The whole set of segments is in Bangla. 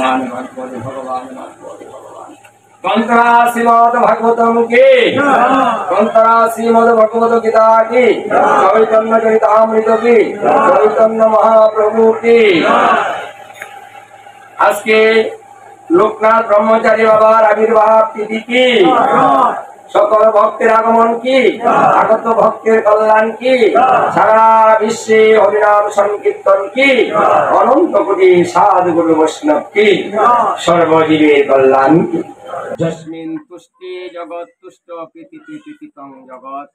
भगवान भगवत भगवान भगवत भगवान कंतरा श्रीमद भागवतम की कंतरा श्रीमद भगवत गीता की चैतन्य चरितामृत की चैतन्य महाप्रभु की आज के लोकनाथ ब्रह्मचारी बाबार आविर्भाव तिथि की सकल भक्तेर आगमन की आगत भक्तेर कल्याण की सारा विश्वे हरिनाम संकीर्तन की अनंत कोटि साधु गुरु वैष्णव की सर्वजीवेर कल्याण की जस्मिन् तुष्टि जगत तुष्ट पीतिति पीतितं जगत।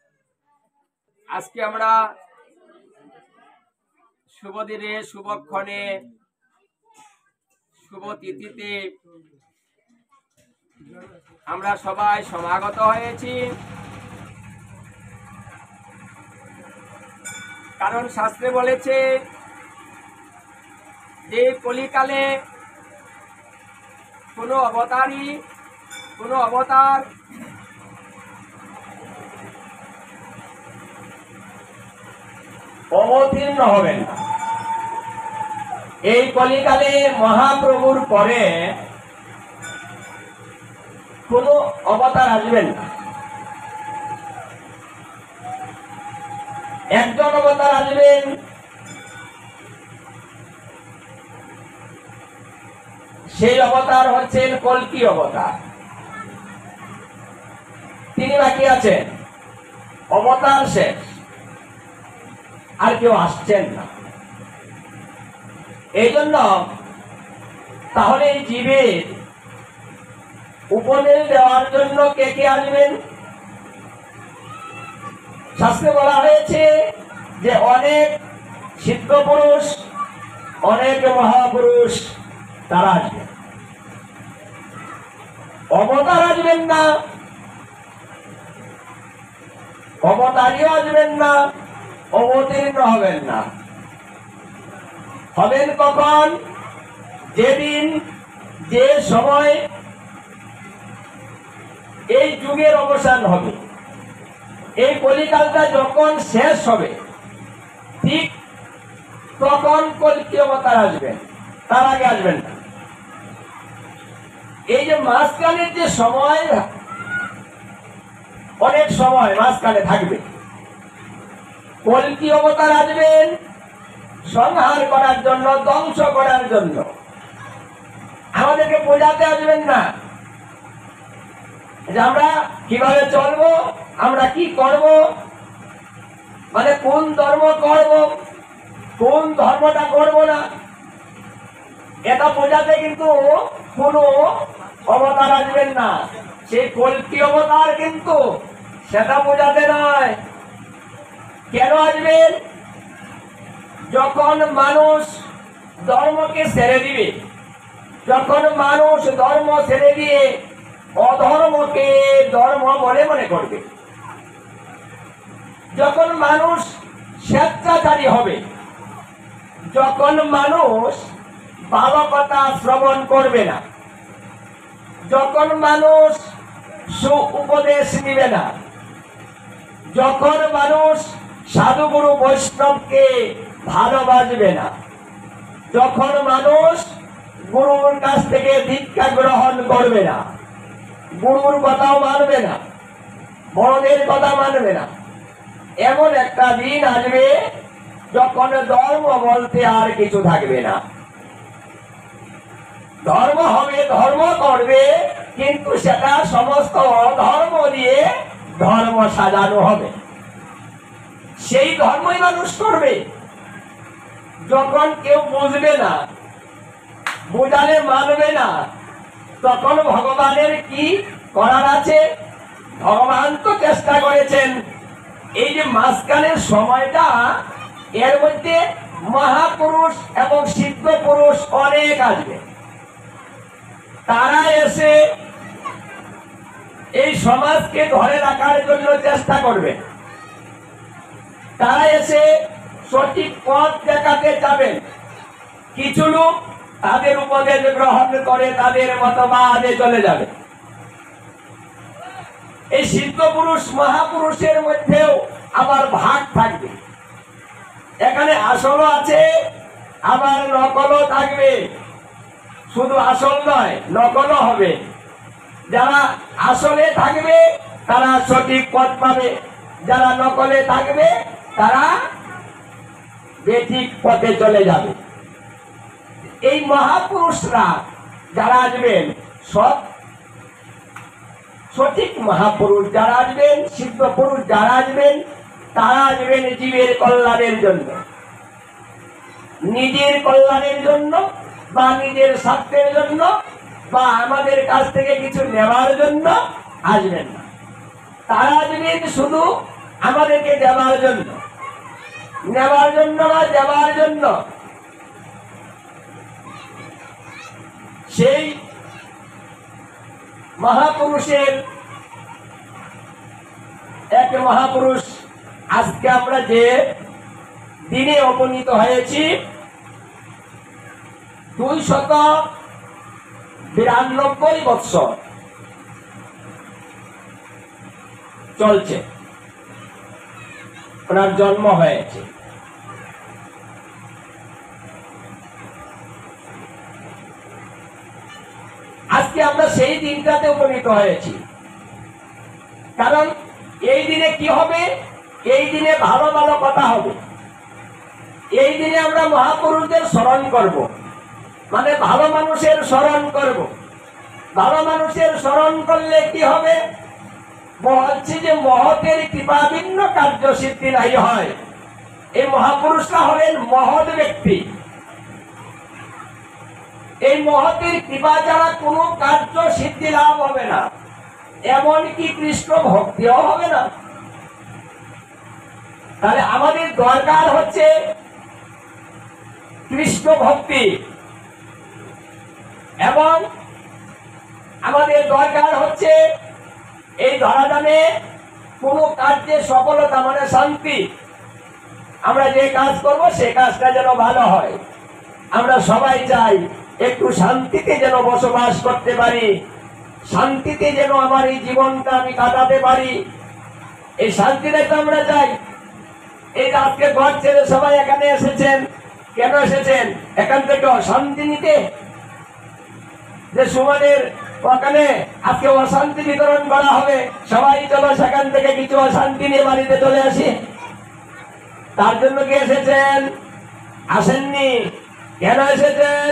आज के আমরা শুভ দিনে শুভক্ষণে শুভ তিথিতে আমরা সবাই সমাগত হয়েছি, কারণ শাস্ত্রে বলেছে যে কলিকালে কোনো অবতার অবতীর্ণ হবেন না। এই কলিকালে মহাপ্রভুর পরে কোনো অবতার আসবেন না। একজন অবতার আসবেন, সেই অবতার হচ্ছেন কল্কি অবতার। তিনি বাকি আছেন, অবতার শেষ, আর কেউ আসছেন না। এই জন্য তাহলে এই জীবের উপদেশ দেওয়ার জন্য কে কে আসবেন? শাস্ত্রে বলা হয়েছে যে অনেক সিদ্ধ পুরুষ, অনেক মহাপুরুষ তারা আসবেন, অবতার আসবেন না, অবতারীও আসবেন না, অবতীর্ণ হবেন না। হবেন কখন? যেদিন, যে সময় এই যুগের অবসান হবে, এই কলিকালটা যখন শেষ হবে, ঠিক তখন কল্কি অবতার আসবেন, তার আগে আসবেন না। এই যে মাঝখানের যে সময়, অনেক সময় মাঝখানে থাকবে, কল্কি অবতার আসবেন সংহার করার জন্য, ধ্বংস করার জন্য। আমাদেরকে বোঝাতে আসবেন না যে আমরা কিভাবে চলবো, আমরা কি করব, মানে কোন ধর্ম করব, কোন ধর্মটা করব না, এটা বোঝাতে কিন্তু কোনো অবতার আসবেন না। সেই কল্কি অবতার কিন্তু সেটা বোঝাতে নয়। কেন আসবেন? যখন মানুষ ধর্মকে ছেড়ে দিবে, যখন মানুষ ধর্ম ছেড়ে দিয়ে অধর্মকে ধর্ম বলে মনে করবে, যখন মানুষ স্বেচ্ছাচারী হবে, যখন মানুষ ভালো কথা শ্রবণ করবে না, যখন মানুষ সু উপদেশ নিবে না, যখন মানুষ সাধুগুরু বৈষ্ণবকে ভালোবাসবে না, যখন মানুষ গুরুর কাছ থেকে দীক্ষা গ্রহণ করবে না, গুরুর কথাও মানবে না, বড়দের কথা মানবে না, এমন একটা দিন আসবে যখন ধর্ম বলতে আর কিছু থাকবে না। ধর্ম হবে, ধর্ম করবে, কিন্তু সেটা সমস্ত ধর্ম দিয়ে ধর্ম সাজানো হবে। সেই ধর্মই মানুষ করবে। যখন কেউ বুঝবে না, বুঝালে মানবে না, তখন ভগবানের কি করার আছে? ভগবান তো চেষ্টা করেছেন এই যে মাঝখানের সময়টা, এর মধ্যে মহাপুরুষ এবং সিদ্ধ পুরুষ অনেক আসবে। তারা এসে এই সমাজকে ধরে রাখার জন্য চেষ্টা করবে, তারা এসে সঠিক পথ দেখাতে যাবেন। কিছু লোক তাদের উপদেশ গ্রহণ করে তাদের মতবাদে চলে যাবে। এই সিদ্ধ পুরুষ মহাপুরুষের মধ্যেও আবার ভাগ থাকবে। এখানে আসলও আছে, আবার নকলও থাকবে। শুধু আসল নয়, নকলও হবে। যারা আসলে থাকবে তারা সঠিক পথ পাবে, যারা নকলে থাকবে তারা বেঠিক পথে চলে যাবে। এই মহাপুরুষরা যারা আসবেন, সঠিক মহাপুরুষ যারা আসবেন, সিদ্ধ পুরুষ যারা আসবেন, তারা আসবেন জীবের কল্যাণের জন্য, নিজের কল্যাণের জন্য বা নিজের স্বার্থের জন্য বা আমাদের কাছ থেকে কিছু নেওয়ার জন্য আসবেন না। তারা আসবেন শুধু আমাদেরকে দেওয়ার জন্য, নেওয়ার জন্য বা দেওয়ার জন্য। সেই মহাপুরুষের এক মহাপুরুষ আজকে আমরা যে দিনে উপনীত হয়েছি, 292 বৎসর চলছে ওনার জন্ম হয়েছে। আজকে আমরা সেই দিনটাতে উপনীত হয়েছি। কারণ এই দিনে কি হবে? এই দিনে ভালো ভালো কথা হবে। এই দিনে আমরা মহাপুরুষদের স্মরণ করব, মানে ভালো মানুষের স্মরণ করব। ভালো মানুষের স্মরণ করলে কি হবে? বলছি যে মহতের কৃপা ভিন্ন কার্য সিদ্ধি নাই হয়। এই মহাপুরুষরা হলেন মহৎ ব্যক্তি। এই মহতের কৃপা ছাড়া কোনো কার্য সিদ্ধি লাভ হবে না, এমনকি কৃষ্ণ ভক্তিও হবে না। তাহলে আমাদের দরকার হচ্ছে কৃষ্ণ ভক্তি, এবং আমাদের দরকার হচ্ছে এই ধরাধামে কোনো কার্যে সফলতা মানে শান্তি। আমরা যে কাজ করব সে কাজটা যেন ভালো হয়। আমরা সবাই চাই একটু শান্তিতে যেন বসবাস করতে পারি, শান্তিতে যেন আমার এই জীবনটা আমি কাটাতে পারি। এই শান্তিটাই তো আমরা চাই। এই আজকে ঘর ছেড়ে সবাই এখানে এসেছেন, কেন এসেছেন? এখান থেকে অশান্তি নিতে, যে সুমনের ওখানে আজকে অশান্তি বিতরণ করা হবে, সবাই চলো সেখান থেকে কিছু অশান্তি নিয়ে বাড়িতে চলে আসি। তার জন্য কি এসেছেন? আসেননি। কেন এসেছেন?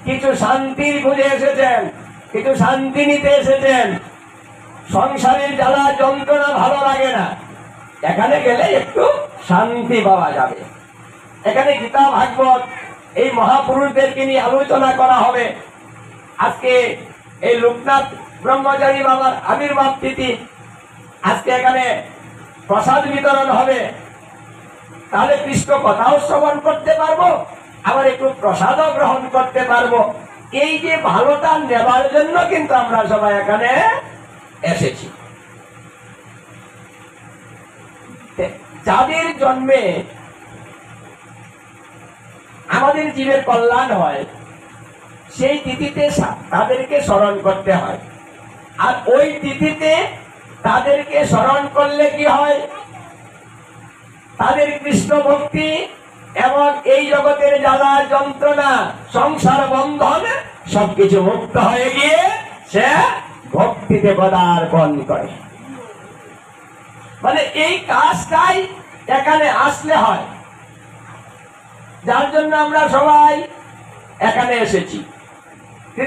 কিছু শান্তির খুঁজে এসেছেন, কিছু শান্তি নিতে এসেছেন। সংসারের জ্বালা যন্ত্রণা ভালো লাগে না, এখানে গেলে একটু শান্তি পাওয়া যাবে। এখানে গীতা ভাগবত এই মহাপুরুষদেরকে নিয়ে আলোচনা করা হবে। আজকে এই লোকনাথ ব্রহ্মচারী বাবার আবির্ভাব তিথি, আজকে এখানে প্রসাদ বিতরণ হবে। তাহলে কৃষ্ণ কথাও শ্রবণ করতে পারবো, আবার একটু প্রসাদও গ্রহণ করতে পারবো। এই যে ভালোটা নেবার জন্য কিন্তু আমরা সবাই এখানে এসেছি। যাদের জন্মে আমাদের জীবের কল্যাণ হয়, সেই তিথিতে তাদেরকে স্মরণ করতে হয়। আর ওই তিথিতে তাদেরকে স্মরণ করলে কি হয়? তাদের কৃষ্ণ ভক্তি এবং এই জগতের জ্বালা যন্ত্রণা সংসার বন্ধন সবকিছু মুক্ত হয়ে গিয়ে সে ভক্তিতে পদার্পণ করে। মানে এই কাজটাই এখানে আসলে হয়, যার জন্য আমরা সবাই এখানে এসেছি।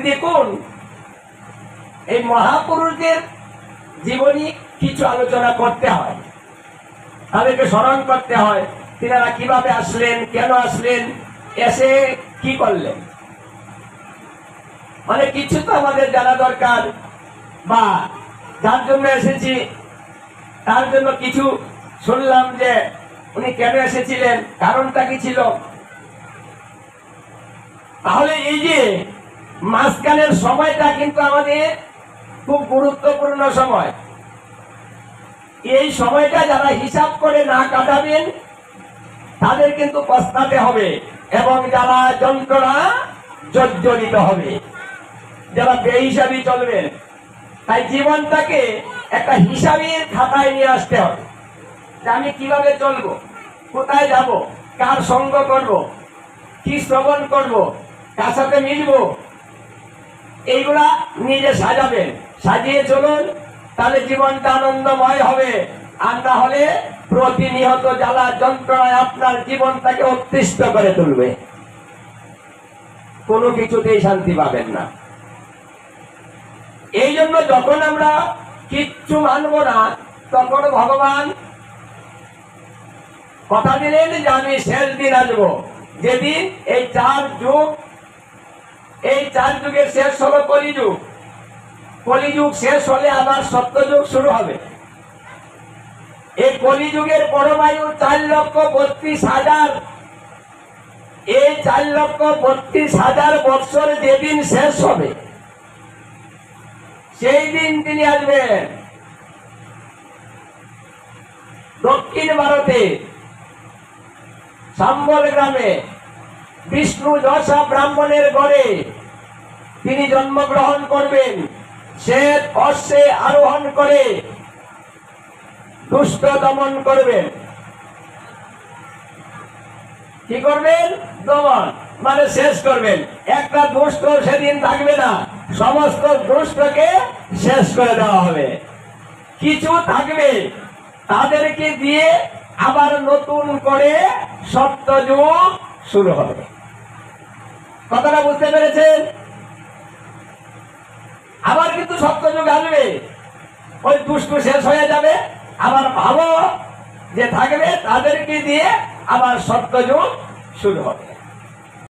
দেখুন, এই মহাপুরুষদের জীবনী কিছু আলোচনা করতে হয়, তাদেরকে স্মরণ করতে হয়। তিনারা কিভাবে আসলেন, কেন আসলেন, এসে কি করলেন, মানে কিছু তো আমাদের জানা দরকার। বা যার জন্য এসেছি তার জন্য কিছু শুনলাম যে উনি কেন এসেছিলেন, কারণটা কি ছিল। তাহলে এই যে মাঝখানের সময়টা কিন্তু আমাদের খুব গুরুত্বপূর্ণ সময়। এই সময়টা যারা হিসাব করে না কাটাবেন তাদের কিন্তু পস্তাতে হবে, এবং যারা যন্ত্রণা জর্জরিত হবে, যারা বেহিসাবি চলবেন। তাই জীবনটাকে একটা হিসাবের খাতায় নিয়ে আসতে হবে, যে আমি কিভাবে চলবো, কোথায় যাব, কার সঙ্গ করব, কি শ্রবণ করব, কার সাথে মিলবো, এইগুলা নিজে সাজাবেন, সাজিয়ে চলুন, তাহলে জীবনটা আনন্দময় হবে। আর না হলে প্রতিনিয়ত জ্বালা যন্ত্রণায় আপনার জীবনটাকে অতিষ্ঠ করে তুলবে, কোনো কিছুতেই শান্তি পাবেন না। এই জন্য যখন আমরা কিচ্ছু মানব না, তখন ভগবান কথা দিলেন যে আমি শেষ দিন আসবো, যেদিন এই চার যুগের শেষ হলো কলিযুগ। কলিযুগ শেষ হলে আবার সত্যযুগ শুরু হবে। এই কলিযুগের পরমায়ু 4,32,000। এই 4,32,000 বৎসর যেদিন শেষ হবে, সেই দিন তিনি আসবেন। দক্ষিণ ভারতে সাম্বল গ্রামে বিষ্ণু দশা ব্রাহ্মণের ঘরে তিনি জন্মগ্রহণ করবেন। শ্বেত অশ্বে আরোহণ করে দুষ্ট দমন করবেন। কি করবেন? দমন মানে শেষ করবেন। একটা দুষ্ট সেদিন থাকবে না, সমস্ত দুষ্টকে শেষ করে দেওয়া হবে। কিছু থাকবে, তাদেরকে দিয়ে আবার নতুন করে সত্যযুগ শুরু হবে। কথাটা বুঝতে পেরেছেন? আবার কিন্তু সত্যযুগ আসবে, ওই দুষ্ট শেষ হয়ে যাবে, আবার ভালো যে থাকবে তাদেরকে দিয়ে আবার সত্যযুগ শুরু হবে।